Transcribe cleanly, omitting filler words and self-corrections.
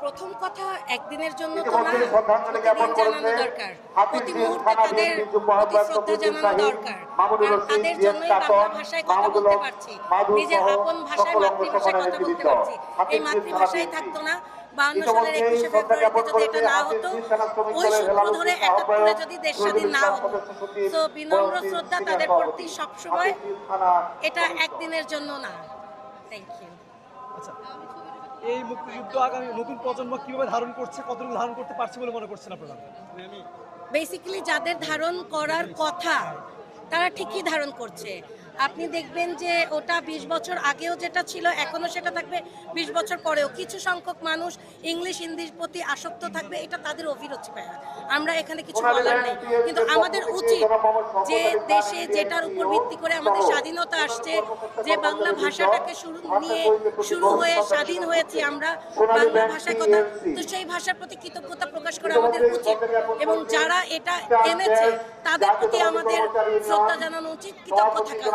প্রথম কথা একদিনের জন্য তো না, প্রতিদিন জানানো দরকার, প্রতি মুহূর্তে তাদের প্রতি শ্রদ্ধা জানানো দরকার। কারণ তাদের জন্যই বাংলা ভাষায় কথা বলতে পারছি, নিজের আপন ভাষায় মাতৃভাষায় কথা বলতে পারছি। এই মাতৃভাষাই থাকতো না 52 সালের 21শে ফেব্রুয়ারিতে যদি এটা না হতো, ওই সূত্র ধরে ৭১-এ যদি দেশ স্বাধীন না হতো। তো বিনম্র শ্রদ্ধা তাদের প্রতি সবসময়, এটা একদিনের জন্য না। Thank you. আচ্ছা, এই মুক্তিযুদ্ধ আগামী নতুন প্রজন্ম কিভাবে ধারণ করছে, কতটুকু ধারণ করতে পারছে বলে মনে করছেন আপনারা? বেসিক্যালি যাদের ধারণ করার কথা তারা ঠিকই ধারণ করছে। আপনি দেখবেন যে ওটা 20 বছর আগেও যেটা ছিল এখনও সেটা থাকবে, 20 বছর পরেও। কিছু সংখ্যক মানুষ ইংলিশ হিন্দির প্রতি আসক্ত থাকবে, এটা তাদের অভিরুচি পায়। আমরা এখানে কিছু বলার নেই, কিন্তু আমাদের উচিত যে দেশে যেটার উপর ভিত্তি করে আমাদের স্বাধীনতা আসছে, যে বাংলা ভাষাটাকে শুরু হয়ে স্বাধীন হয়েছি আমরা বাংলা ভাষায় কথা, তো সেই ভাষার প্রতি কৃতজ্ঞতা প্রকাশ করা আমাদের উচিত। এবং যারা এটা এনেছে তাদের প্রতি আমাদের শ্রদ্ধা জানানো উচিত, কৃতজ্ঞ থাকা উচিত।